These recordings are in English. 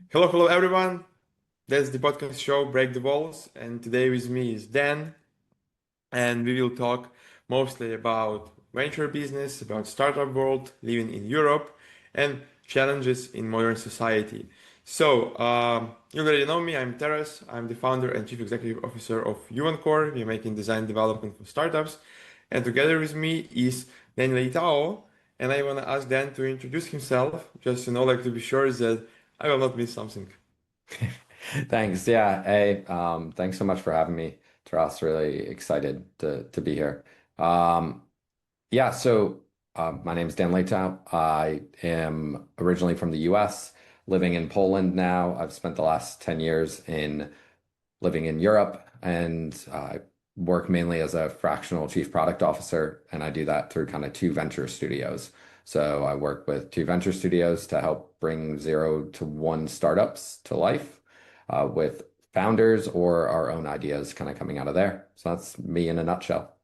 Hello everyone. That's the podcast show Break the Walls, and today with me is Dan, and we will talk mostly about venture business, about startup world, living in Europe, and challenges in modern society. You already know me. I'm Teras. I'm the founder and chief executive officer of Core. We're making design development for startups, and together with me is Dan Leitao. And I want to ask Dan to introduce himself, just like to be sure that I will not miss something. Thanks. Yeah. Hey, thanks so much for having me, Taras. Really excited to be here. Um, yeah, so my name is Dan Leitao. I am originally from the US, living in Poland now. I've spent the last 10 years in living in Europe, and I work mainly as a fractional chief product officer, and I do that through kind of two venture studios. So I work with two venture studios to help bring 0 to 1 startups to life with founders or our own ideas kind of coming out of there. So that's me in a nutshell.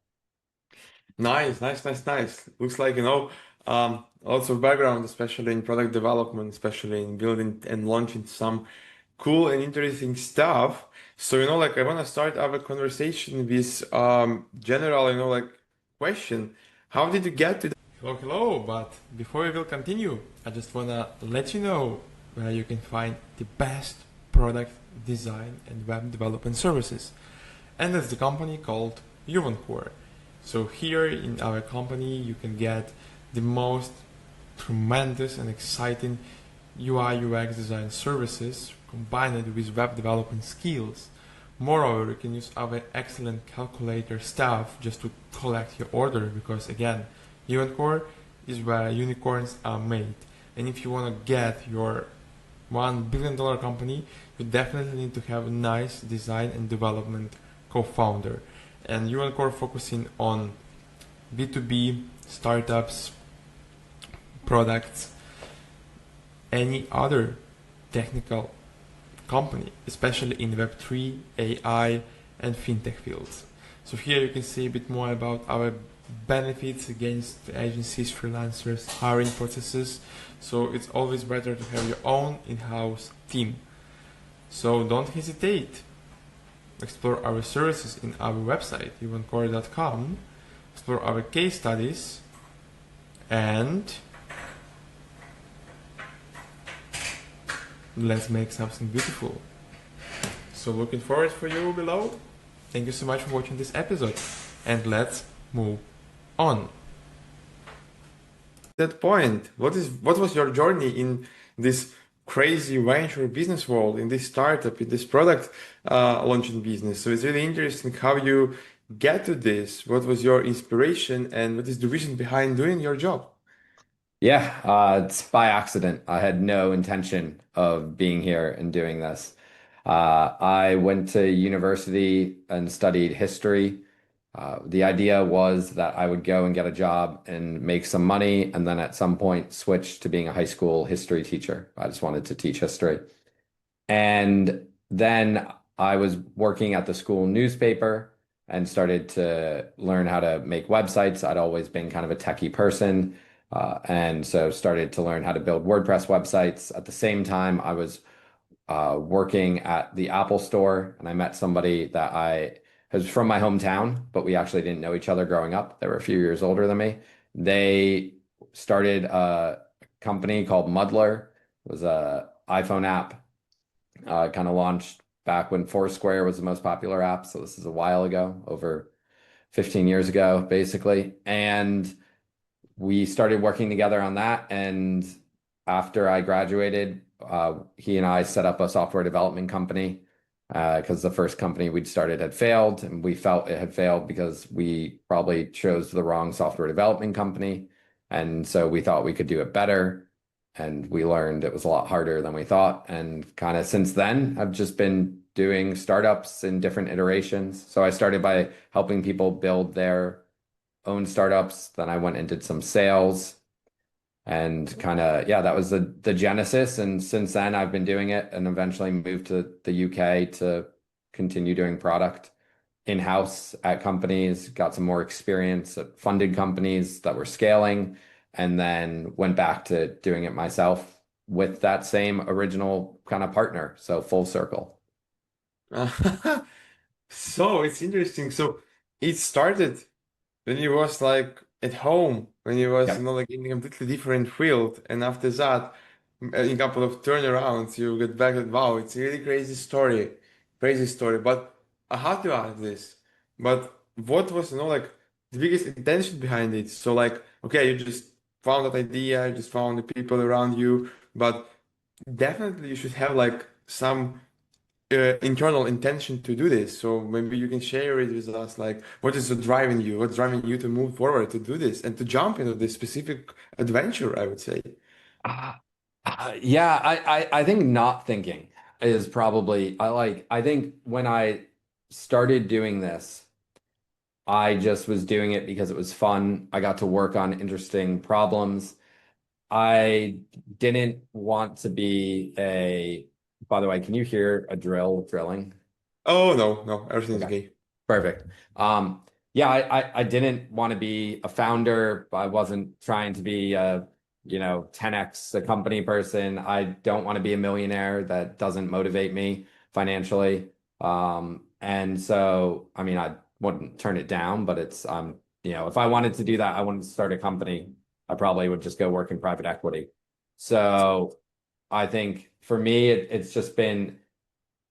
Nice. Looks like, lots of background, especially in product development, especially in building and launching some cool and interesting stuff. I want to start our conversation with general, question. How did you get to hello, but before we will continue, I just want to let you know where you can find the best product design and web development services. And that's the company called Core. So here in our company, you can get the most tremendous and exciting UI UX design services combined with web development skills. Moreover, you can use our excellent calculator staff just to collect your order because again, Core is where unicorns are made. And if you want to get your $1 billion company, you definitely need to have a nice design and development co-founder. And Core focusing on B2B, startups, products, any other technical company, especially in Web3, AI, and fintech fields. So here you can see a bit more about our benefits against agencies, freelancers, hiring processes. So it's always better to have your own in-house team. So don't hesitate. Explore our services in our website, evencore.com. Explore our case studies and let's make something beautiful. So looking forward for you below. Thank you so much for watching this episode and let's move on. That point, what was your journey in this crazy venture business world, in this startup, in this product launching business? So it's really interesting how you get to this. What was your inspiration and what is the vision behind doing your job? Yeah, it's by accident. I had no intention of being here and doing this. I went to university and studied history. The idea was that I would go and get a job and make some money, and then at some point switch to being a high school history teacher. I just wanted to teach history. And then I was working at the school newspaper and started to learn how to make websites. I'd always been kind of a techie person. And so started to learn how to build WordPress websites. At the same time, I was working at the Apple store, and I met somebody that I was from my hometown, but we actually didn't know each other growing up. They were a few years older than me. They started a company called Muddler. It was a iPhone app, kind of launched back when Foursquare was the most popular app. So this is a while ago, over 15 years ago, basically. And we started working together on that. And after I graduated, he and I set up a software development company because the first company we'd started had failed, and we felt it had failed because we probably chose the wrong software development company. And so we thought we could do it better. And we learned it was a lot harder than we thought. And kind of since then, I've just been doing startups in different iterations. So I started by helping people build their own startups. Then I went and did some sales and kind of, yeah, that was the genesis. And since then, I've been doing it and eventually moved to the UK to continue doing product in-house at companies, got some more experience at funded companies that were scaling, and then went back to doing it myself with that same original kind of partner. So full circle. So it's interesting. So it started when he was like at home, when he was, Yep. like in a completely different field. And after that, in a couple of turnarounds, you get back at, wow, it's a really crazy story. Crazy story. But I had to ask this. But what was, like the biggest intention behind it? So like, okay, you just found that idea, you just found the people around you, but definitely you should have like some internal intention to do this. So maybe you can share it with us, like what is driving you? What's driving you to move forward to do this and to jump into this specific adventure, I would say. Uh, yeah, I think not thinking is probably I think when I started doing this, I just was doing it because it was fun. I got to work on interesting problems. I didn't want to be a, by the way, can you hear a drill drilling? Oh no, no, everything's Okay. okay. Perfect. Yeah, I didn't want to be a founder. I wasn't trying to be a, 10x a company person. I don't want to be a millionaire. That doesn't motivate me financially. And so, I mean, I wouldn't turn it down, but if I wanted to do that, I wanted to start a company. I probably would just go work in private equity. So I think for me, it's just been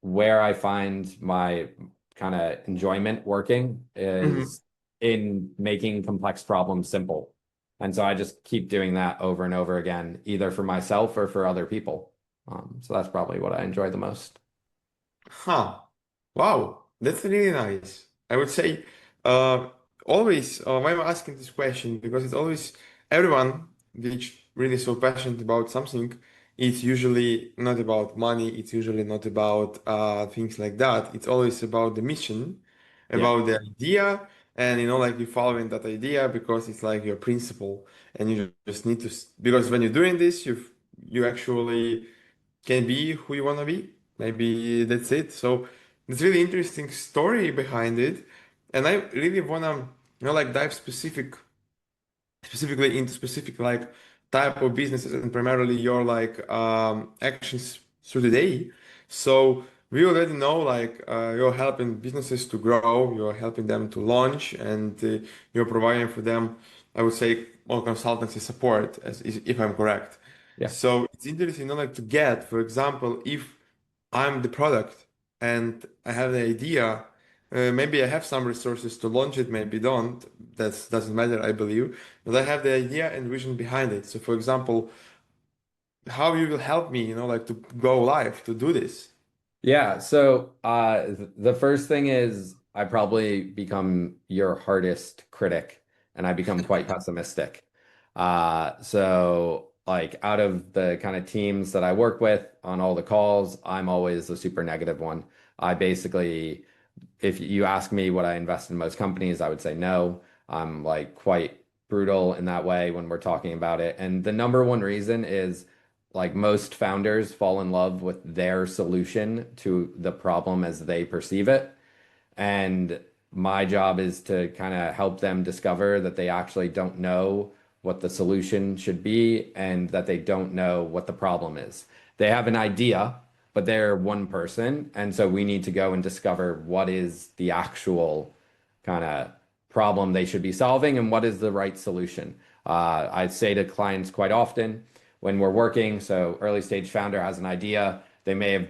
where I find my kind of enjoyment working Mhm. is in making complex problems simple. And so I just keep doing that over and over again, either for myself or for other people. So that's probably what I enjoy the most. Huh. Wow, that's really nice. I would say, uh, always, why I'm asking this question, because it's always everyone which really so passionate about something, it's usually not about money, it's usually not about things like that. It's always about the mission, Yeah. about the idea, and like you following that idea because it's like your principle, and you just need to, because when you're doing this, you actually can be who you want to be. Maybe that's it. So it's really interesting story behind it, and I really wanna like dive specifically into specific like type of businesses and primarily your like actions through the day. So we already know like you're helping businesses to grow, you're helping them to launch, and you're providing for them, I would say, more consultancy support, if I'm correct. Yeah. So it's interesting, like to get, for example, if I'm the product and I have the idea. Maybe I have some resources to launch it, maybe don't. That doesn't matter, I believe. But I have the idea and vision behind it. So, for example, how you will help me, like to go live, to do this. Yeah, so the first thing is I probably become your hardest critic and I become quite pessimistic. So like out of the kind of teams that I work with on all the calls, I'm always the super negative one. I basically, if you ask me what I invest in most companies, I would say no. I'm like quite brutal in that way when we're talking about it. And the number one reason is like most founders fall in love with their solution to the problem as they perceive it. And my job is to kind of help them discover that they actually don't know what the solution should be and that they don't know what the problem is. They have an idea, but they're one person. And so we need to go and discover what is the actual kind of problem they should be solving and what is the right solution. I say to clients quite often when we're working, so early stage founder has an idea, they may have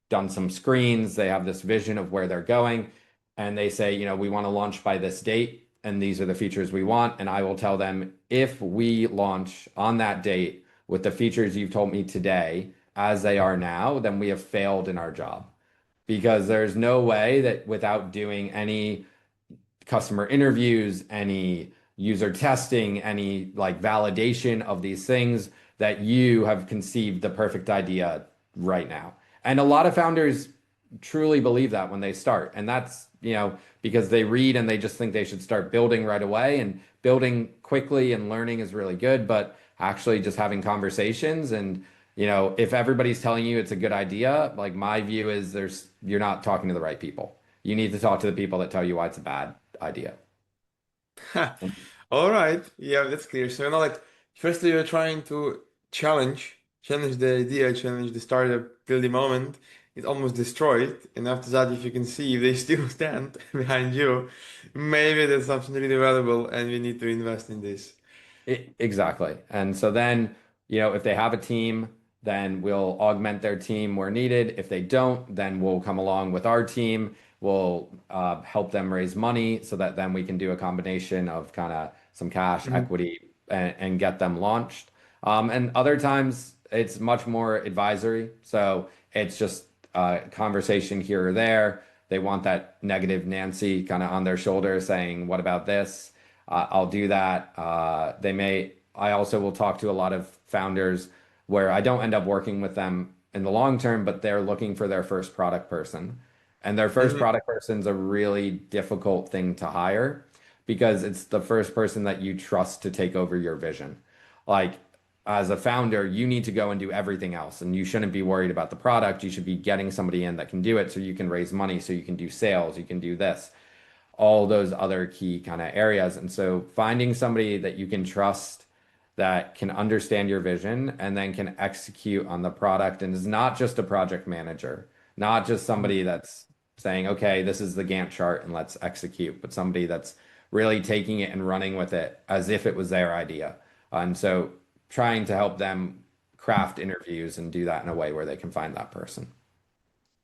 done some screens, they have this vision of where they're going and they say, we want to launch by this date, and these are the features we want. And I will tell them, if we launch on that date with the features you've told me today as they are now, then we have failed in our job. Because there's no way that without doing any customer interviews, any user testing, any like validation of these things that you have conceived the perfect idea right now. And a lot of founders truly believe that when they start. And that's, because they read and they just think they should start building right away. And building quickly and learning is really good, but actually just having conversations and if everybody's telling you it's a good idea, like my view is you're not talking to the right people. You need to talk to the people that tell you why it's a bad idea. All right. Yeah, that's clear. So, like, firstly, you're trying to challenge. challenge the idea, challenge the startup till the moment it's almost destroyed. And after that, if you can see if they still stand behind you, maybe there's something really valuable and we need to invest in this. Exactly. And so then, if they have a team, then we'll augment their team where needed. If they don't, then we'll come along with our team. We'll help them raise money so that then we can do a combination of kind of some cash, Mhm. equity, and get them launched. And other times it's much more advisory. So it's just a conversation here or there. They want that negative Nancy kind of on their shoulder saying, what about this? I'll do that. I also will talk to a lot of founders where I don't end up working with them in the long term, but they're looking for their first product person. And their first Mhm. product person's a really difficult thing to hire because it's the first person that you trust to take over your vision. Like, as a founder, you need to go and do everything else, and you shouldn't be worried about the product. You should be getting somebody in that can do it so you can raise money, so you can do sales, you can do this, all those other key kind of areas. And so finding somebody that you can trust that can understand your vision and then can execute on the product and is not just a project manager, not just somebody that's saying, okay, this is the Gantt chart and let's execute, but somebody that's really taking it and running with it as if it was their idea. And so trying to help them craft interviews and do that in a way where they can find that person.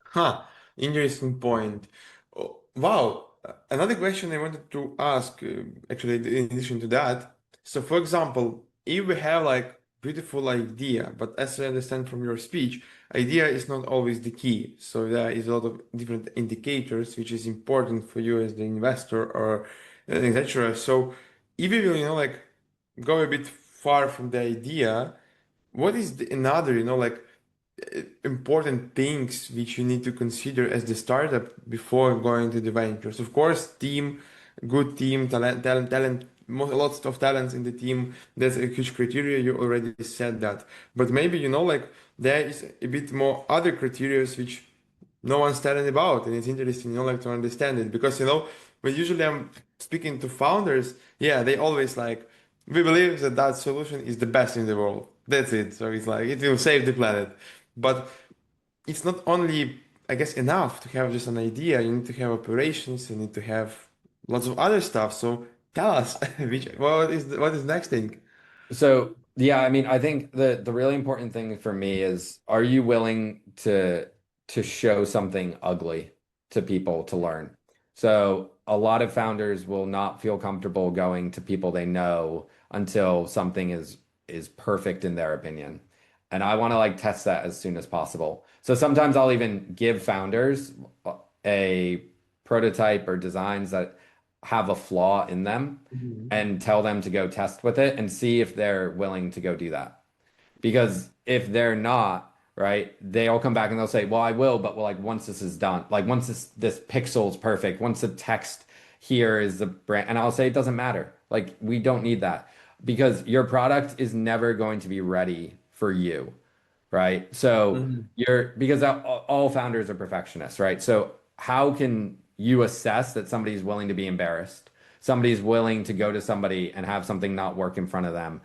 Huh, interesting point. Oh, wow. Another question I wanted to ask, actually, in addition to that. So, for example, if we have like beautiful idea, but as I understand from your speech, idea is not always the key. So there is a lot of different indicators which is important for you as the investor or etc. So if you will, like go a bit far from the idea, what is another, like important things which you need to consider as the startup before going to the ventures? Of course, team, good team, talent, lots of talents in the team. That's a huge criteria. You already said that, but maybe like there is a bit more other criteria which no one's telling about, and it's interesting, like to understand it because when usually I'm speaking to founders, yeah, they always like we believe that that solution is the best in the world. That's it. So it's like it will save the planet. But it's not only, I guess, enough to have just an idea. You need to have operations. You need to have lots of other stuff. So tell us, what is the next thing? So yeah, I mean, I think the really important thing for me is, are you willing to show something ugly to people to learn? So a lot of founders will not feel comfortable going to people they know until something is perfect in their opinion. And I want to like test that as soon as possible. So sometimes I'll even give founders a prototype or designs that have a flaw in them Mhm. and tell them to go test with it and see if they're willing to go do that. Because if they're not, right, they'll come back and they'll say, "Well, I will, but well, like once this is done, like once this pixel's perfect, once the text here is the brand," and I'll say it doesn't matter. Like we don't need that because your product is never going to be ready for you, right? So Mhm. you're because all founders are perfectionists, right? So how can you assess that somebody's willing to be embarrassed? Somebody's willing to go to somebody and have something not work in front of them.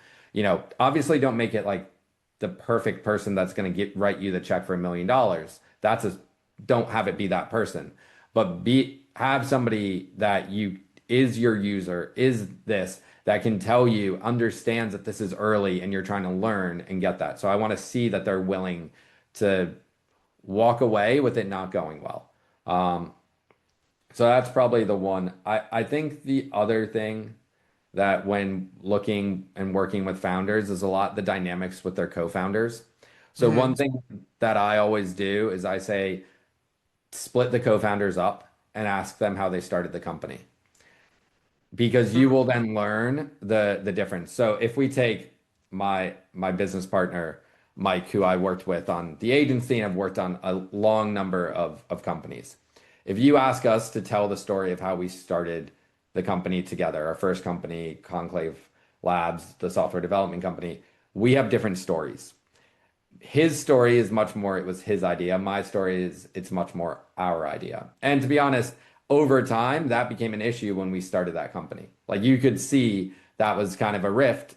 Obviously don't make it like the perfect person that's going to get write you the check for $1 million. Don't have it be that person, but have somebody that you is your user, is this that can tell you, understands that this is early and you're trying to learn and get that. So I want to see that they're willing to walk away with it not going well. Um, so that's probably the one. I think the other thing that when looking and working with founders is a lot the dynamics with their co-founders. So one Mhm. thing that I always do is I say split the co-founders up and ask them how they started the company because you will then learn the difference. So if we take my business partner Mike, who I worked with on the agency and have worked on a long number of companies. If you ask us to tell the story of how we started the company together, our first company, Conclave Labs, the software development company, we have different stories. His story is much more, it was his idea. My story is, it's much more our idea. And to be honest, over time, that became an issue when we started that company. Like you could see that was kind of a rift.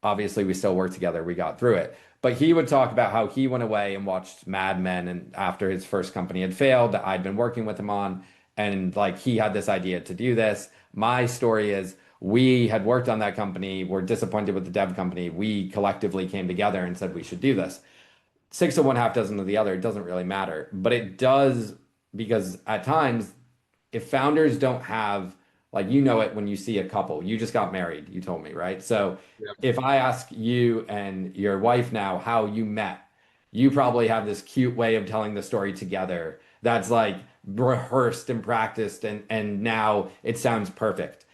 Obviously, we still worked together, we got through it. But he would talk about how he went away and watched Mad Men, and after his first company had failed, that I'd been working with him on, and like he had this idea to do this. My story is we had worked on that company, were disappointed with the dev company. We collectively came together and said we should do this. Six of one, half dozen of the other, it doesn't really matter. But it does because at times, if founders don't have, like, you know it when you see a couple, you just got married, you told me, right? So Yeah. if I ask you and your wife now how you met, you probably have this cute way of telling the story together that's like rehearsed and practiced and now it sounds perfect.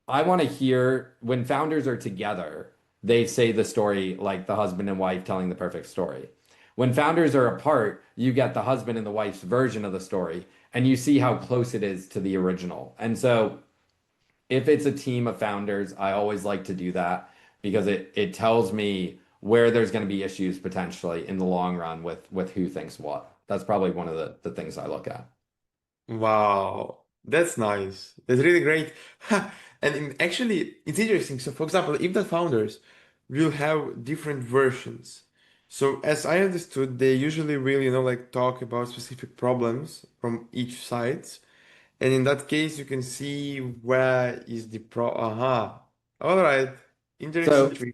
I want to hear when founders are together, they say the story like the husband and wife telling the perfect story. When founders are apart, you get the husband and the wife's version of the story, and you see how close it is to the original. And so, if it's a team of founders, I always like to do that because it tells me where there's going to be issues potentially in the long run with who thinks what. That's probably one of the things I look at. Wow, that's nice. That's really great. Actually, it's interesting. So, for example, if the founders will have different versions. So, as I understood, they usually will, like talk about specific problems from each side. And in that case, you can see where is the pro. Aha. All right. So Interesting.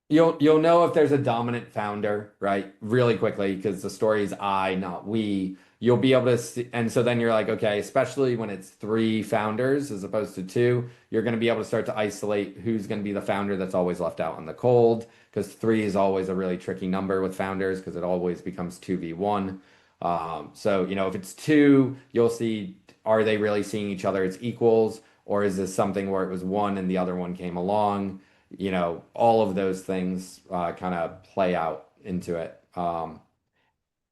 you'll know if there's a dominant founder, right? Really quickly because the story is I, not we. You'll be able to see, and so then you're like, okay, especially when it's three founders as opposed to two, you're going to be able to start to isolate who's going to be the founder that's always left out in the cold because three is always a really tricky number with founders because it always becomes 2v1. So, if it's two, you'll see, are they really seeing each other as equals, or is this something where it was one and the other one came along? All of those things kind of play out into it.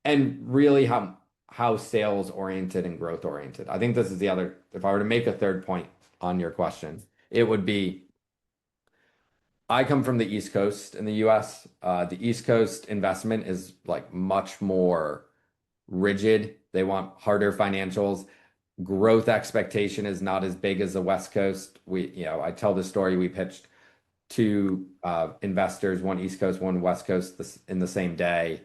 And really how sales oriented and growth oriented. I think this is the other, if I were to make a third point on your question, it would be I come from the East Coast in the US. The East Coast investment is like much more rigid. They want harder financials. Growth expectation is not as big as the West Coast. I tell the story we pitched two investors, one East Coast, one West Coast, in the same day.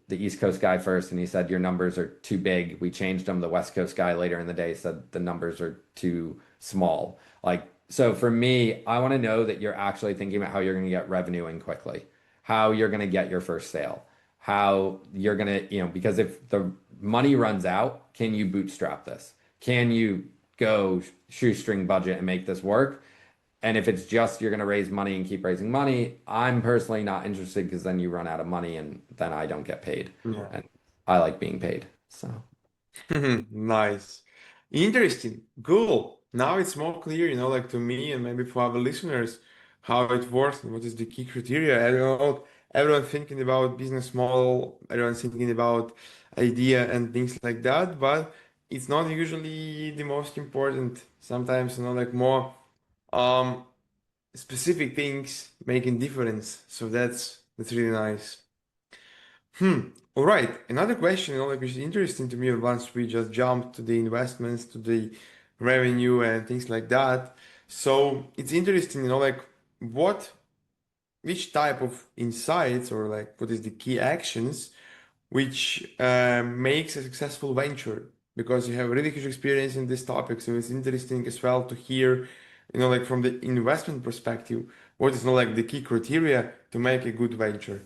The East Coast guy first, and he said, your numbers are too big. We changed them. The West Coast guy later in the day said the numbers are too small. Like, so for me, I want to know that you're actually thinking about how you're going to get revenue in quickly, how you're going to get your first sale, how you're going to, because if the money runs out, can you bootstrap this? Can you go shoestring budget and make this work? And if it's just you're going to raise money and keep raising money, I'm personally not interested because then you run out of money and then I don't get paid. Yeah. And I like being paid. So, Nice. Interesting. Cool. Now it's more clear, like to me and maybe for our listeners, how it works and what is the key criteria. Everyone thinking about business model, everyone thinking about idea and things like that, but it's not usually the most important. Sometimes, like more um specific things making difference. So that's really nice. All right. Another question, which is interesting to me once we just jump to the investments, to the revenue and things like that. So it's interesting, what, which type of insights or like what is the key actions which makes a successful venture? Because you have really huge experience in this topic, so it's interesting as well to hear, like from the investment perspective, what is, like the key criteria to make a good venture.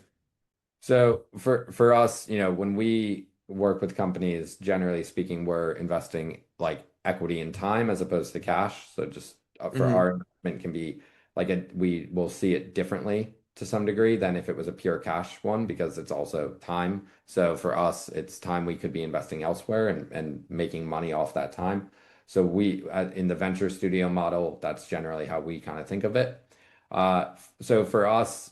so for us, when we work with companies, generally speaking, we're investing like equity in time as opposed to cash. So just for Mm-hmm. our investment can be like we will see it differently to some degree than if it was a pure cash one because it's also time. So for us, it's time we could be investing elsewhere and making money off that time. So in the venture studio model, that's generally how we kind of think of it. So for us,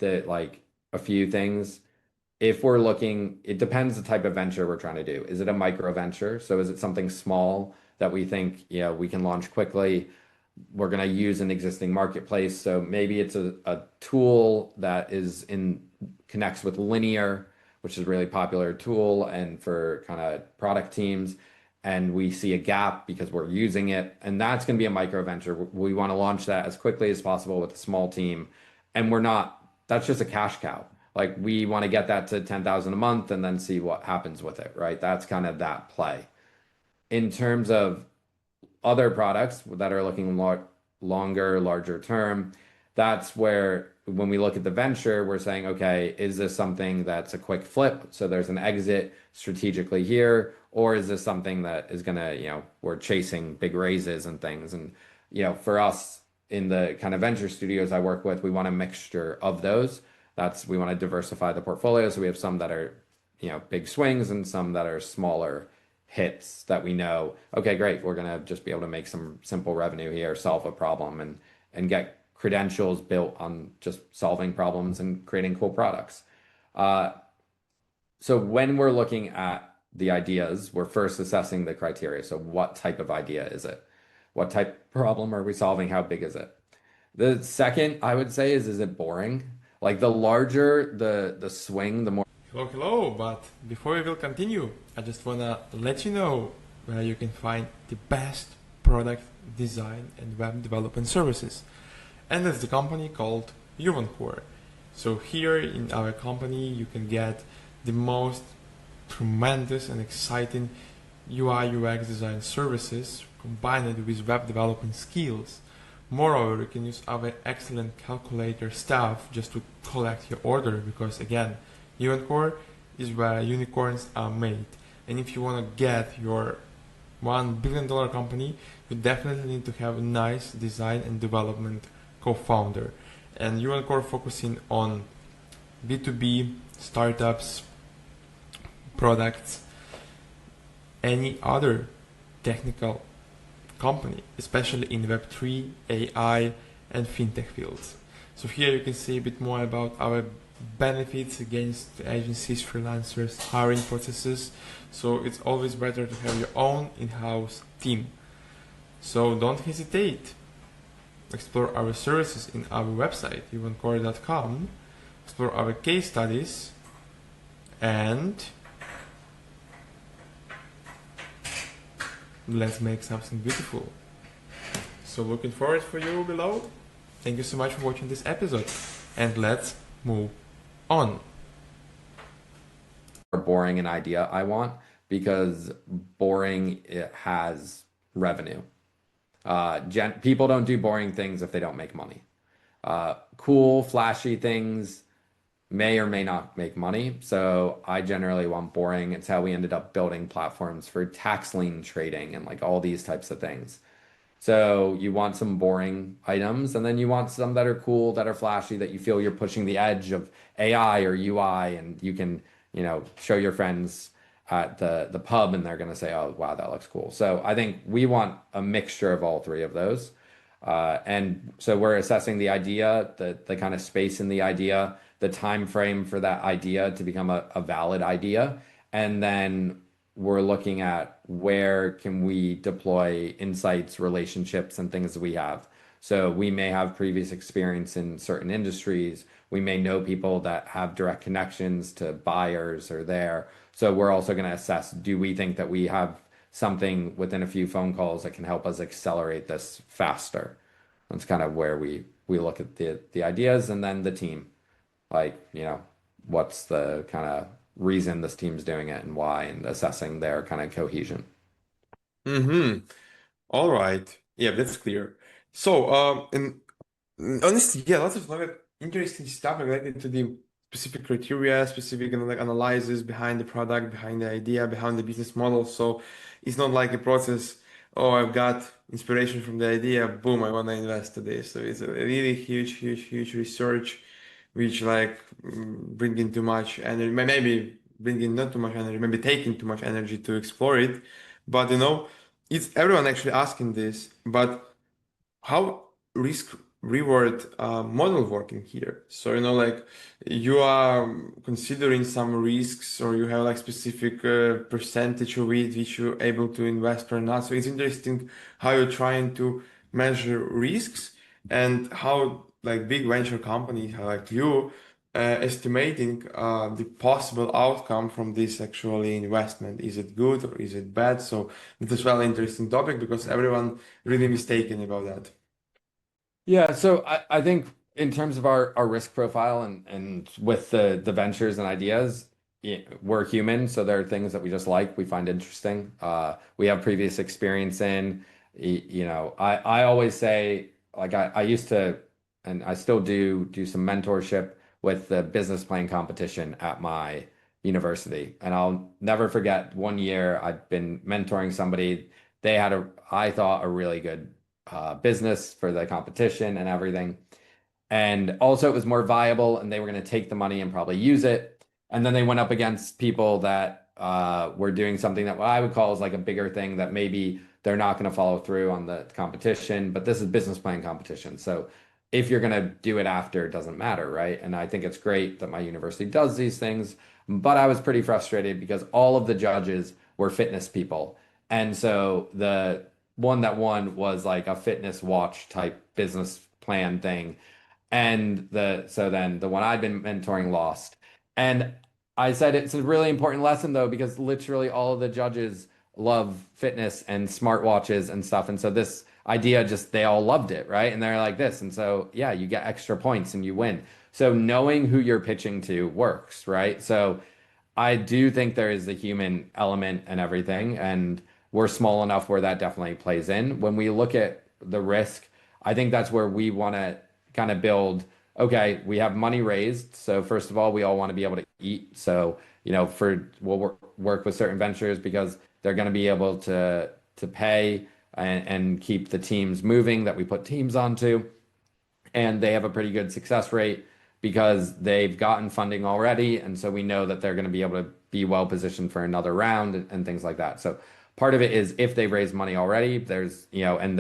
like a few things. If we're looking, it depends the type of venture we're trying to do. Is it a micro venture? So is it something small that we think, we can launch quickly? We're going to use an existing marketplace. So maybe it's a tool that connects with Linear, which is a really popular tool and for kind of product teams. And we see a gap because we're using it. And that's going to be a micro venture. We want to launch that as quickly as possible with a small team. And we're not that's just a cash cow. Like we want to get that to 10,000 a month and then see what happens with it, right? That's kind of that play. In terms of other products that are looking longer, larger term, that's where when we look at the venture, we're saying, okay, is this something that's a quick flip? So there's an exit strategically here, or is this something that is gonna, we're chasing big raises and things. And, for us in the kind of venture studios I work with, we want a mixture of those. We want to diversify the portfolio. So we have some that are, big swings and some that are smaller hits that we know, okay, great, we're gonna just be able to make some simple revenue here, solve a problem, and get credentials built on just solving problems and creating cool products. Uh, so when we're looking at the ideas, we're first assessing the criteria. So what type of idea is it? What type of problem are we solving? How big is it? The second I would say is it boring? Like the larger the swing, the more. Hello, hello, but before we will continue, I just wanna let you know where you can find the best product design and web development services. And that's the company called Core. So here in our company you can get the most tremendous and exciting UI UX design services combined with web development skills. Moreover, you can use our excellent calculator staff just to collect your order because again, Core is where unicorns are made. And if you want to get your $1 billion company, you definitely need to have a nice design and development co-founder. And Core focusing on B2B, startups, products, any other technical company, especially in Web3, AI, and fintech fields. So here you can see a bit more about our benefits against agencies, freelancers, hiring processes. So it's always better to have your own in-house team. So don't hesitate. Explore our services in our website, evencore.com. Explore our case studies and let's make something beautiful. So looking forward for you below. Thank you so much for watching this episode and let's move on. Boring an idea I want because boring it has revenue. People don't do boring things if they don't make money. Cool, flashy things may or may not make money. So I generally want boring. It's how we ended up building platforms for tax lien trading and like all these types of things. So you want some boring items, and then you want some that are cool, that are flashy, that you feel you're pushing the edge of AI or UI, and you can, show your friends at the pub, and they're going to say, "Oh, wow, that looks cool." So I think we want a mixture of all three of those, and so we're assessing the idea, the kind of space in the idea, the time frame for that idea to become a valid idea, and then we're looking at where can we deploy insights, relationships, and things that we have. So we may have previous experience in certain industries. We may know people that have direct connections to buyers or there. So we're also going to assess, do we think that we have something within a few phone calls that can help us accelerate this faster? That's kind of where we look at the ideas and then the team. Like, what's the kind of reason this team's doing it and why, and assessing their kind of cohesion. Mm-hmm. All right. Yeah, that's clear. So, and honestly, yeah, lot of interesting stuff related to the specific criteria, specific like analysis behind the product, behind the idea, behind the business model. So it's not like a process. Oh, I've got inspiration from the idea. Boom, I want to invest to this. So it's a really huge, huge, huge research, which like bringing too much energy, maybe bringing not too much energy, maybe taking too much energy to explore it. But it's everyone actually asking this. But how risk reward model working here? So like you are considering some risks, or you have like specific percentage of it which you're able to invest or not. So it's interesting how you're trying to measure risks and how like big venture companies like you estimating the possible outcome from this actually investment. Is it good or is it bad? So it is well interesting topic because everyone really mistaken about that. Yeah, so I think in terms of our risk profile and with the ventures and ideas, we're human, so there are things that we just like, we find interesting. We have previous experience in, I always say, like I used to, and I still do some mentorship with the business plan competition at my university. And I'll never forget one year I'd been mentoring somebody. They had I thought, a really good business for the competition and everything. And also, it was more viable, and they were going to take the money and probably use it. And then they went up against people that were doing something that what I would call is like a bigger thing that maybe they're not going to follow through on the competition, but this is business plan competition. So if you're going to do it after, it doesn't matter, right? And I think it's great that my university does these things, but I was pretty frustrated because all of the judges were fitness people. And so the one that won was like a fitness watch type business plan thing, and so then the one I'd been mentoring lost. And I said it's a really important lesson though, because literally all of the judges love fitness and smartwatches and stuff. And so this idea just they all loved it, right? And they're like this. And so yeah, you get extra points and you win. So knowing who you're pitching to works, right? So I do think there is the human element and everything, and we're small enough where that definitely plays in. When we look at the risk, I think that's where we want to kind of build, okay, we have money raised. So first of all, we all want to be able to eat. So, we'll work with certain ventures because they're going to be able to pay and keep the teams moving that we put teams onto, and they have a pretty good success rate because they've gotten funding already, and so we know that they're going to be able to be well positioned for another round and things like that. So part of it is if they've raised money already, there's and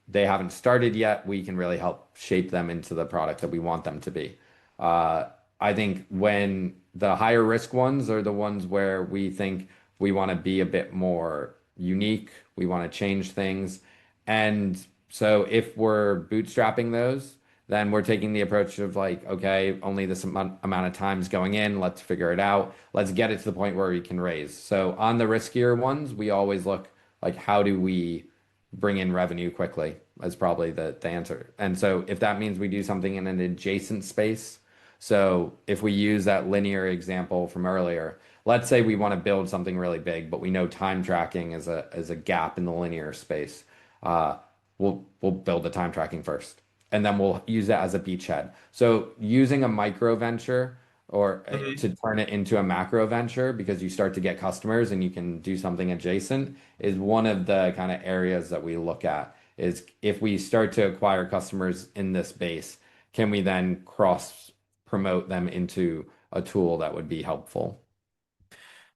they haven't started yet, we can really help shape them into the product that we want them to be. I think when the higher risk ones are the ones where we think we want to be a bit more unique, we want to change things, and so if we're bootstrapping those, then we're taking the approach of like, okay, only this amount of times going in, let's figure it out. Let's get it to the point where we can raise. So on the riskier ones, we always look like how do we bring in revenue quickly is probably the answer. And so if that means we do something in an adjacent space, so if we use that linear example from earlier, let's say we want to build something really big, but we know time tracking is a gap in the linear space. Uh, we'll build the time tracking first, and then we'll use that as a beachhead. So using a micro venture or to turn it into a macro venture because you start to get customers and you can do something adjacent is one of the kind of areas that we look at is if we start to acquire customers in this base, can we then cross promote them into a tool that would be helpful?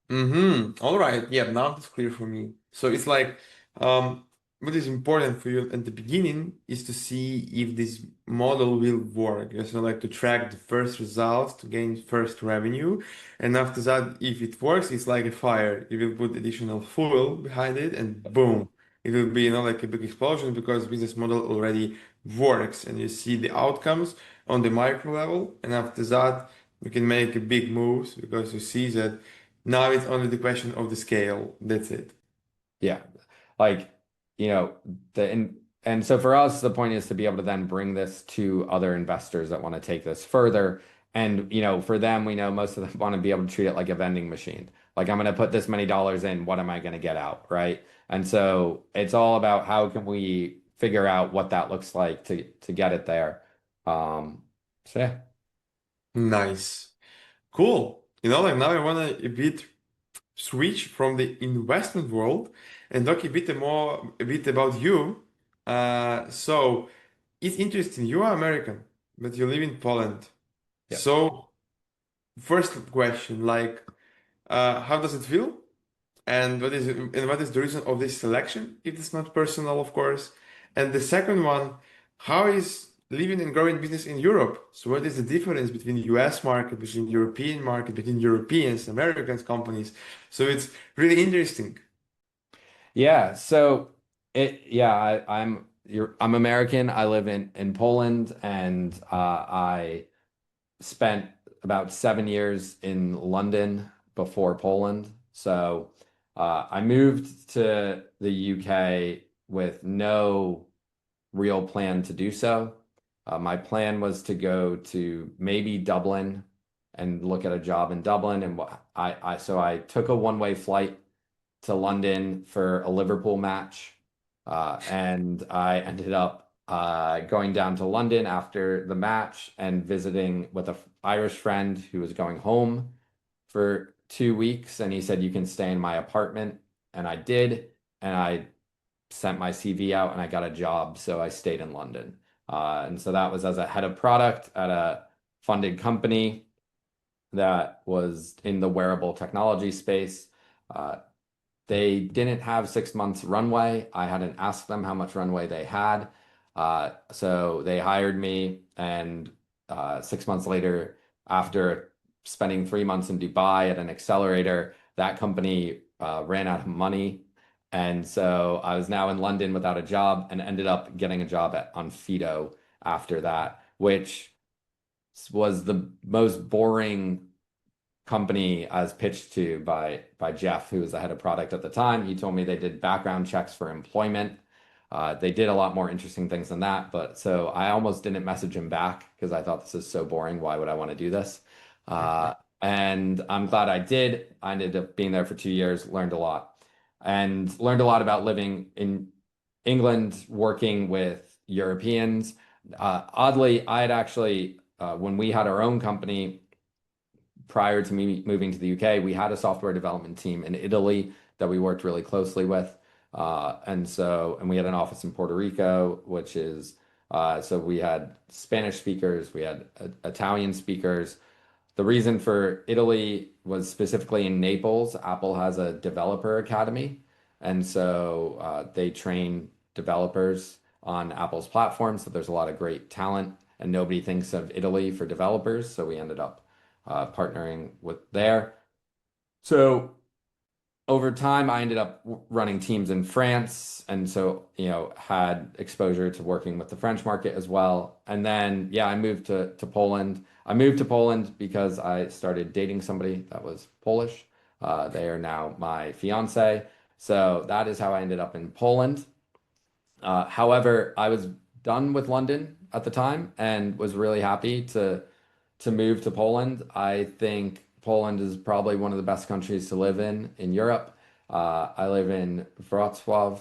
Mm-hmm. All right. Yeah, now it's clear for me. So it's like, um, what is important for you at the beginning is to see if this model will work. So like to track the first results to gain first revenue. And after that, if it works, it's like a fire. You will put additional fuel behind it and boom, it will be, like a big explosion because business model already works and you see the outcomes on the micro level. And after that, you can make a big moves because you see that now it's only the question of the scale. That's it. Yeah. Like, you know, and so for us, the point is to be able to then bring this to other investors that want to take this further. And, for them, we know most of them want to be able to treat it like a vending machine. Like, I'm going to put this many dollars in, what am I going to get out, right? And so it's all about how can we figure out what that looks like to get it there. So yeah. Nice. Cool. Like now I want to a bit switch from the investment world and talk a bit about you. So it's interesting. You are American, but you live in Poland. Yeah. So first question, like, how does it feel? And what is the reason of this selection, if it's not personal, of course? And the second one, how is living and growing business in Europe? So what is the difference between US market, between European market, between Europeans, Americans companies? So it's really interesting. Yeah, so I'm American. I live in Poland, and I spent about 7 years in London before Poland. So I moved to the UK with no real plan to do so. My plan was to go to maybe Dublin and look at a job in Dublin. And so I took a one-way flight to London for a Liverpool match. And I ended up going down to London after the match and visiting with an Irish friend who was going home for 2 weeks. And he said, "You can stay in my apartment." And I did. And I sent my CV out and I got a job. So I stayed in London. And so that was as a head of product at a funded company that was in the wearable technology space. Uh, they didn't have 6 months runway. I hadn't asked them how much runway they had. So they hired me, and 6 months later, after spending 3 months in Dubai at an accelerator, that company ran out of money. And so I was now in London without a job and ended up getting a job on Fido after that, which was the most boring company I was pitched to by Jeff, who was the head of product at the time. He told me they did background checks for employment. They did a lot more interesting things than that, but so I almost didn't message him back because I thought this is so boring. Why would I want to do this? And I'm glad I did. I ended up being there for 2 years, learned a lot, and learned a lot about living in England, working with Europeans. Oddly, I had actually, when we had our own company, prior to me moving to the UK, we had a software development team in Italy that we worked really closely with. And we had an office in Puerto Rico, which is, so we had Spanish speakers, we had Italian speakers. The reason for Italy was specifically in Naples. Apple has a developer academy. And so they train developers on Apple's platform. So there's a lot of great talent, and nobody thinks of Italy for developers. So we ended up partnering with there. So over time, I ended up running teams in France, and so had exposure to working with the French market as well. And then I moved to Poland. I moved to Poland because I started dating somebody that was Polish. They are now my fiance. So that is how I ended up in Poland. However, I was done with London at the time and was really happy to move to Poland. I think Poland is probably one of the best countries to live in Europe. I live in Wrocław,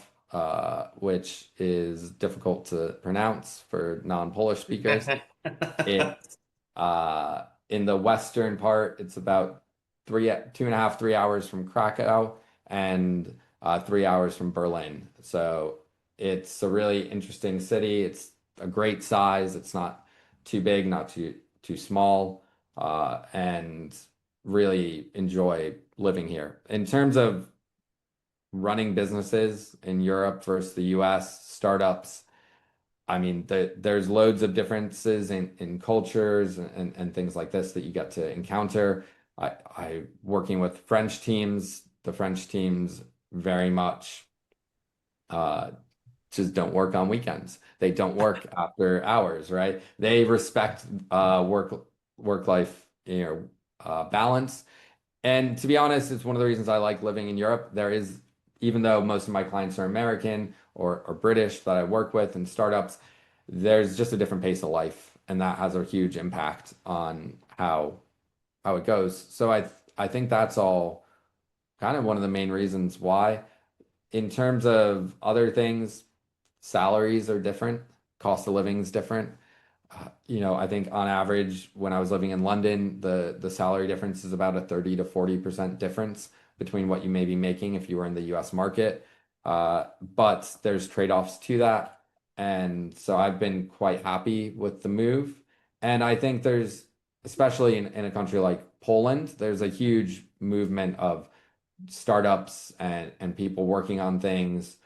which is difficult to pronounce for non-Polish speakers. It's in the western part. It's about 2.5, 3 hours from Krakow and 3 hours from Berlin. So it's a really interesting city. It's a great size. It's not too big, not too small, and really enjoy living here. In terms of running businesses in Europe versus the US, startups, I mean, there's loads of differences in cultures and things like this that you get to encounter. I working with French teams, the French teams very much uh, just don't work on weekends. They don't work after hours, right? They respect work life, balance. And to be honest, it's one of the reasons I like living in Europe. Even though most of my clients are American or British that I work with in startups, there's just a different pace of life, and that has a huge impact on how it goes. So I think that's all kind of one of the main reasons why. In terms of other things, salaries are different, cost of living is different. I think on average, when I was living in London, the salary difference is about a 30 to 40% difference between what you may be making if you were in the US market. But there's trade-offs to that. And so I've been quite happy with the move. And I think especially in a country like Poland, there's a huge movement of startups and people working on things.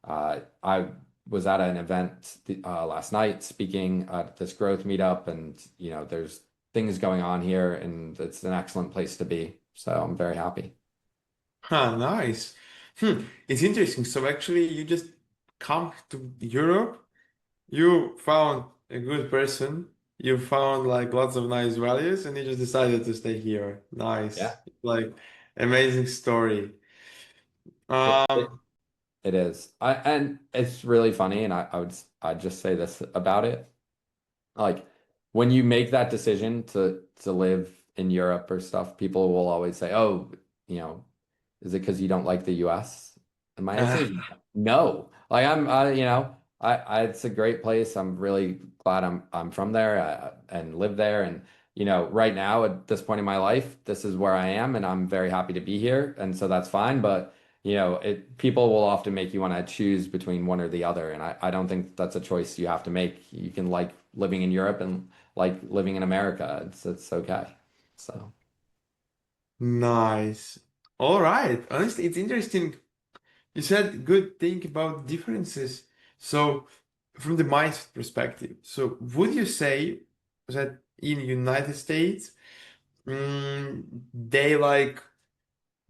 I was at an event last night speaking at this growth meetup, and there's things going on here, and it's an excellent place to be. So I'm very happy. Huh, nice. It's interesting. So actually, you just come to Europe, you found a good person, you found like lots of nice values, and you just decided to stay here. Nice. Yeah, Like amazing story. it, it, Um, it is. And it's really funny, and I'd just say this about it. Like when you make that decision to live in Europe or stuff, people will always say, "Oh, you know, is it because you don't like the US?" And my answer is Ah, no. Like it's a great place. I'm really glad I'm from there and live there. And right now at this point in my life, this is where I am, and I'm very happy to be here. And so that's fine. But people will often make you want to choose between one or the other, and I don't think that's a choice you have to make. You can like living in Europe and like living in America. It's okay. So. nice. All right. Honestly, it's interesting. You said good thing about differences. So, from the mindset perspective, so would you say that in United States, they like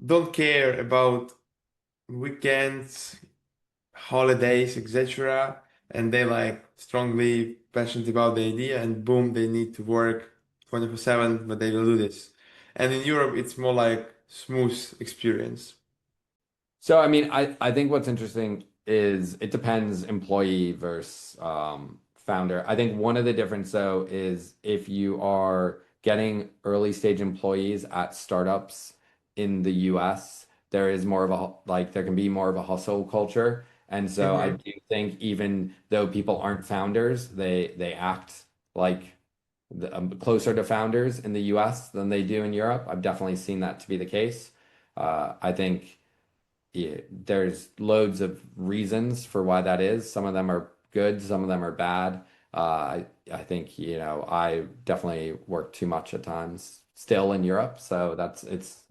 don't care about weekends, holidays, etc., and they like strongly passionate about the idea, and boom, they need to work 24/7, but they will do this. And in Europe, it's more like smooth experience. So, I mean, I think what's interesting is it depends employee versus founder. I think one of the difference though is if you are getting early stage employees at startups in the US, there is more of a like there can be more of a hustle culture. And so I Mm-hmm. do think even though people aren't founders, they act like closer to founders in the US than they do in Europe. I've definitely seen that to be the case. I think there's loads of reasons for why that is. Some of them are good, some of them are bad. I think, I definitely work too much at times still in Europe, so it's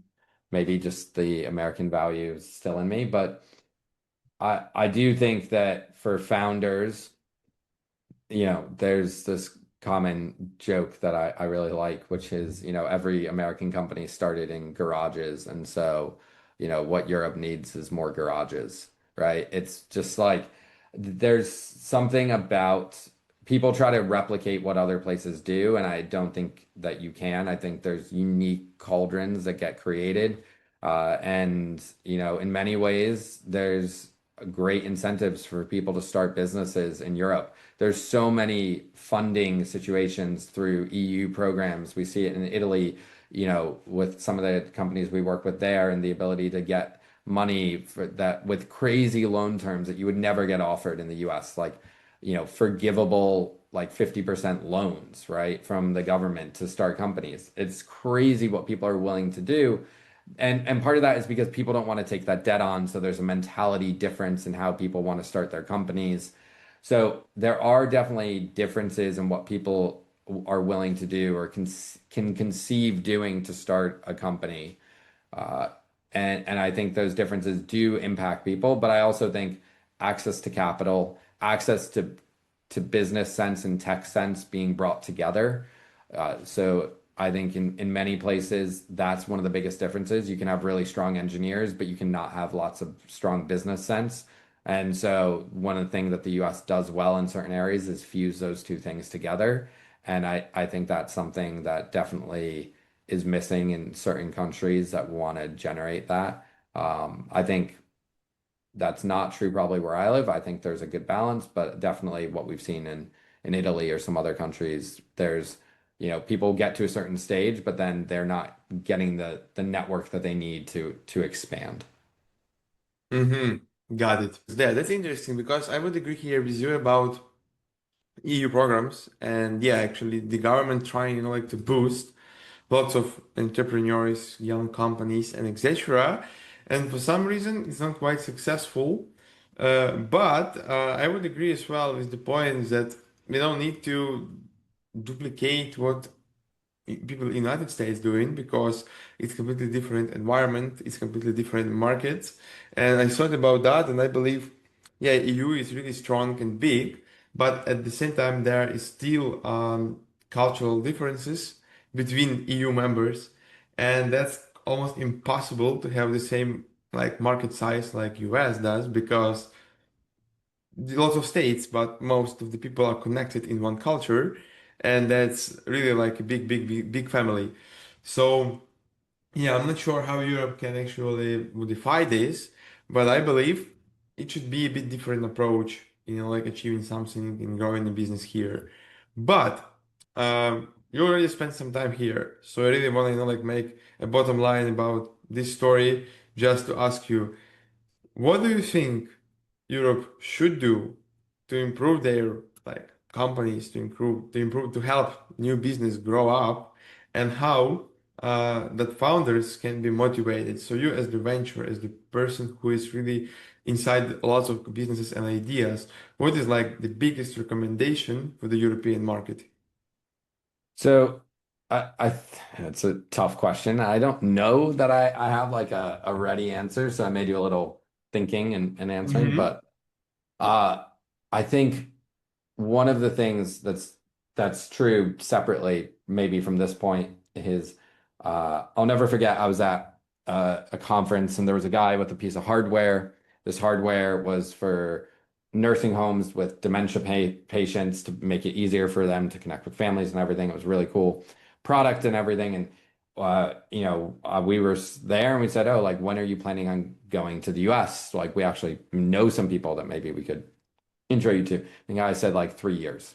maybe just the American values still in me. But I do think that for founders, there's this common joke that I really like, which is, every American company started in garages. And so, what Europe needs is more garages, right? It's just like there's something about people try to replicate what other places do, and I don't think that you can. I think there's unique cauldrons that get created. And, in many ways, there's great incentives for people to start businesses in Europe. There's so many funding situations through EU programs. We see it in Italy, with some of the companies we work with there and the ability to get money for that with crazy loan terms that you would never get offered in the US, like, forgivable, like 50% loans, right, from the government to start companies. It's crazy what people are willing to do. And part of that is because people don't want to take that debt on. So there's a mentality difference in how people want to start their companies. So there are definitely differences in what people are willing to do or can conceive doing to start a company. Uh, and I think those differences do impact people, but I also think access to capital, access to business sense and tech sense being brought together. So I think in many places that's one of the biggest differences. You can have really strong engineers, but you cannot have lots of strong business sense. And so one of the things that the US does well in certain areas is fuse those two things together. And I think that's something that definitely is missing in certain countries that want to generate that. I think that's not true probably where I live. I think there's a good balance, but definitely what we've seen in Italy or some other countries, there's, people get to a certain stage, but then they're not getting the network that they need to expand. Mm-hmm. Got it. Yeah, that's interesting because I would agree here with you about EU programs, and yeah, actually the government trying, like to boost lots of entrepreneurs, young companies, and etc. And for some reason, it's not quite successful. But I would agree as well with the point that we don't need to duplicate what people in the United States doing because it's completely different environment, it's completely different markets. And I thought about that, and I believe, yeah, EU is really strong and big, but at the same time, there is still cultural differences between EU members, and that's almost impossible to have the same like market size like US does because lots of states, but most of the people are connected in one culture, and that's really like a big family. So yeah, I'm not sure how Europe can actually modify this, but I believe it should be a bit different approach, like achieving something and growing a business here. But you already spent some time here, so I really want to, like make a bottom line about this story, just to ask you, what do you think Europe should do to improve their like companies, to help new business grow up, and how that founders can be motivated? So you as the venture, as the person who is really inside lots of businesses and ideas, what is like the biggest recommendation for the European market? So it's a tough question. I don't know that I have like a ready answer, so I may do a little thinking and answering, Mm-hmm. but uh I think one of the things that's true separately, maybe from this point, is I'll never forget I was at a conference and there was a guy with a piece of hardware. This hardware was for nursing homes with dementia patients to make it easier for them to connect with families and everything. It was a really cool product and everything. And we were there and we said, "Oh, like when are you planning on going to the US? Like we actually know some people that maybe we could intro you to." The guy said like 3 years.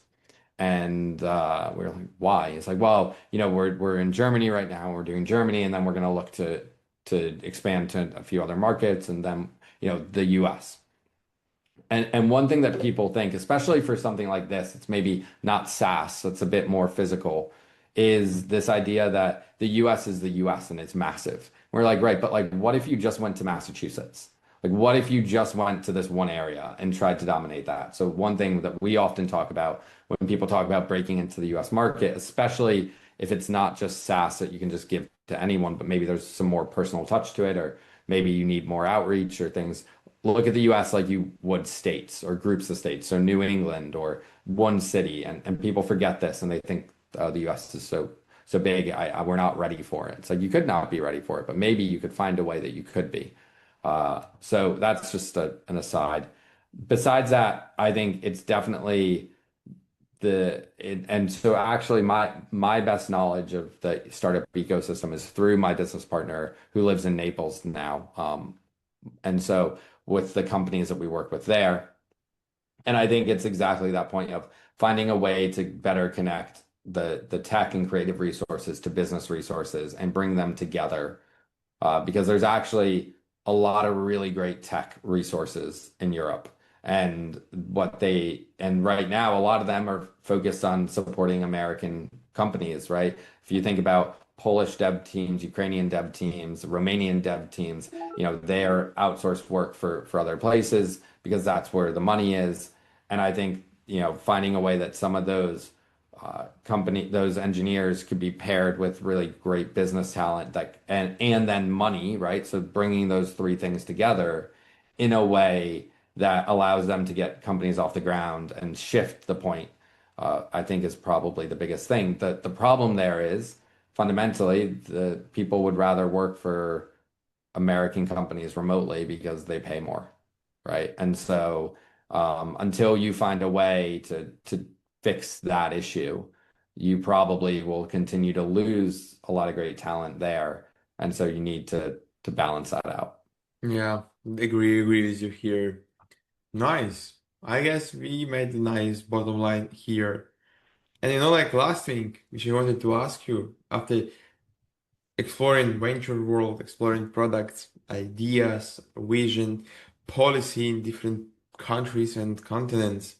And we were like, why? It's like, well, we're in Germany right now. We're doing Germany, and then we're going to look to expand to a few other markets, and then the U.S. And one thing that people think, especially for something like this, it's maybe not SaaS, it's a bit more physical, is this idea that the US is the US and it's massive. We're like, right, but like, what if you just went to Massachusetts? Like, what if you just went to this one area and tried to dominate that? So, one thing that we often talk about when people talk about breaking into the US market, especially if it's not just SaaS that you can just give to anyone, but maybe there's some more personal touch to it, or maybe you need more outreach or things. Look at the US like you would states or groups of states, so New England or one city, and people forget this and they think the US is so big. We're not ready for it. It's like you could not be ready for it, but maybe you could find a way that you could be. So that's just an aside. Besides that, I think it's definitely and so actually my best knowledge of the startup ecosystem is through my business partner who lives in Naples now. And so with the companies that we work with there, and I think it's exactly that point of finding a way to better connect the tech and creative resources to business resources and bring them together because there's actually a lot of really great tech resources in Europe. And right now, a lot of them are focused on supporting American companies, right? If you think about Polish dev teams, Ukrainian dev teams, Romanian dev teams, they're outsourced work for other places because that's where the money is. And I think, finding a way that some of those engineers could be paired with really great business talent and then money, right? So bringing those three things together in a way that allows them to get companies off the ground and shift the point, I think is probably the biggest thing. The problem there is fundamentally the people would rather work for American companies remotely because they pay more, right? And so until you find a way to fix that issue, you probably will continue to lose a lot of great talent there. And so you need to balance that out. Yeah, agree with you here. Nice. I guess we made a nice bottom line here. And like last thing, which I wanted to ask you, after exploring venture world, exploring products, ideas, vision, policy in different countries and continents,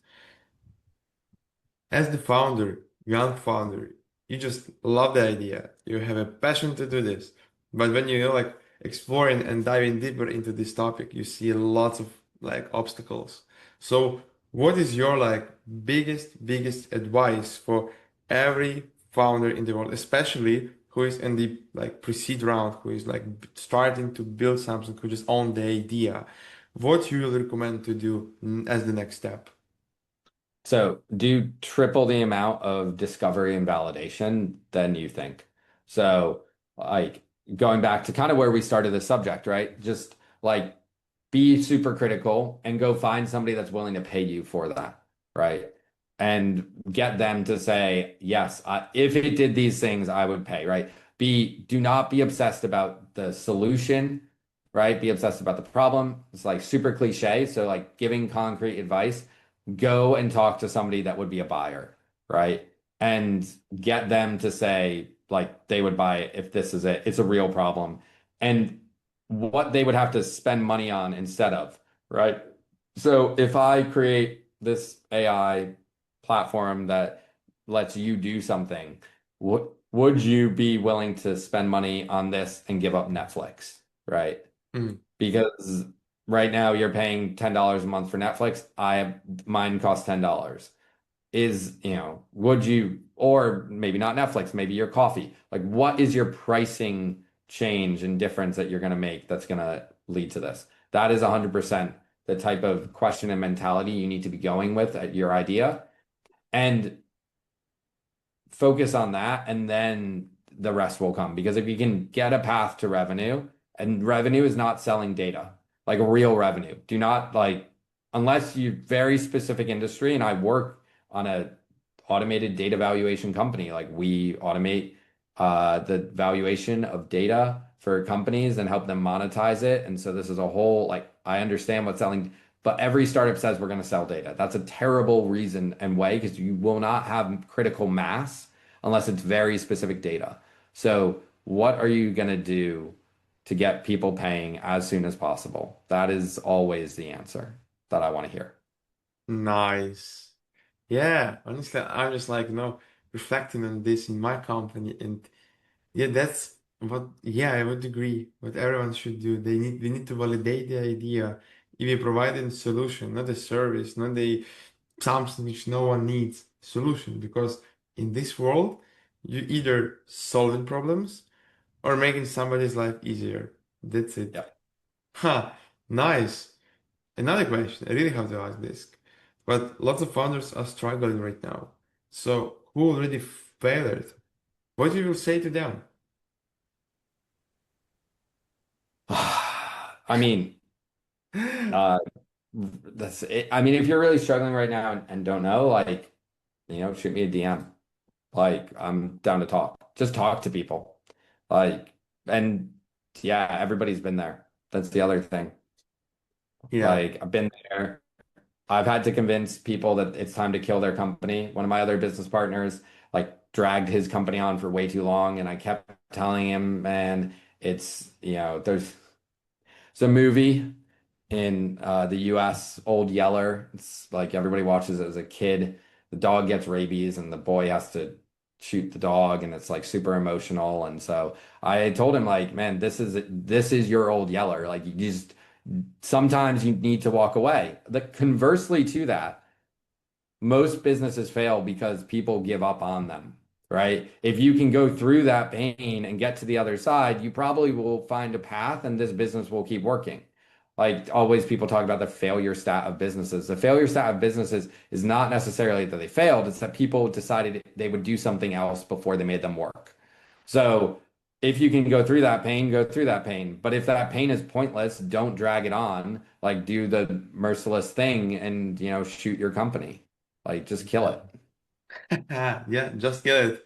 as the founder, young founder, you just love the idea. You have a passion to do this. But when like exploring and diving deeper into this topic, you see lots of like obstacles. So what is your like biggest advice for every founder in the world, especially who is in the like pre-seed round, who is like starting to build something, who just own the idea? What you will recommend to do as the next step? So do triple the amount of discovery and validation than you think. So like going back to kind of where we started the subject, right? Just like be super critical and go find somebody that's willing to pay you for that, right? And get them to say, yes, if it did these things, I would pay, right? Do not be obsessed about the solution, right? Be obsessed about the problem. It's like super cliche. So like giving concrete advice, go and talk to somebody that would be a buyer, right? and get them to say like they would buy it if this is it. It's a real problem. And what they would have to spend money on instead of, right? So if I create this AI platform that lets you do something, would you be willing to spend money on this and give up Netflix, right? Mm. Because right now you're paying $10 a month for Netflix. Mine costs $10. Would you, or maybe not Netflix, maybe your coffee. Like, what is your pricing change and difference that you're going to make that's going to lead to this? That is 100% the type of question and mentality you need to be going with at your idea. And focus on that, and then the rest will come. Because if you can get a path to revenue, and revenue is not selling data, like real revenue. Do not like, unless you very specific industry, and I work on a automated data valuation company. Like we automate the valuation of data for companies and help them monetize it. And so this is a whole, like, I understand what's selling, but every startup says we're going to sell data. That's a terrible reason and way because you will not have critical mass unless it's very specific data. So, what are you going to do to get people paying as soon as possible? That is always the answer that I want to hear. Nice. Yeah, honestly, I'm just like, reflecting on this in my company, and yeah, that's what, yeah, I would agree what everyone should do. They need to validate the idea. If you provide a solution, not a service, not a something which no one needs, solution. Because in this world, you either solving problems or making somebody's life easier. That's it. Yeah. Huh, nice. Another question, I really have to ask this. But lots of founders are struggling right now. So who already failed? What you will say to them? I mean, uh, that's it. I mean, if you're really struggling right now and don't know, like, shoot me a DM. Like, I'm down to talk. Just talk to people. Like, and yeah, everybody's been there. That's the other thing. Yeah. Like, I've been there. I've had to convince people that it's time to kill their company. One of my other business partners, like, dragged his company on for way too long, and I kept telling him, man, it's a movie in the US, Old Yeller. It's like everybody watches it as a kid. The dog gets rabies and the boy has to shoot the dog and it's like super emotional. And so I told him like, man, this is your Old Yeller. Like you just sometimes you need to walk away. The conversely to that, most businesses fail because people give up on them, right? If you can go through that pain and get to the other side, you probably will find a path and this business will keep working. Like always, people talk about the failure stat of businesses. The failure stat of businesses is not necessarily that they failed, it's that people decided they would do something else before they made them work. So if you can go through that pain, go through that pain. But if that pain is pointless, don't drag it on. Like do the merciless thing and shoot your company. Like just kill it. Yeah, just get it.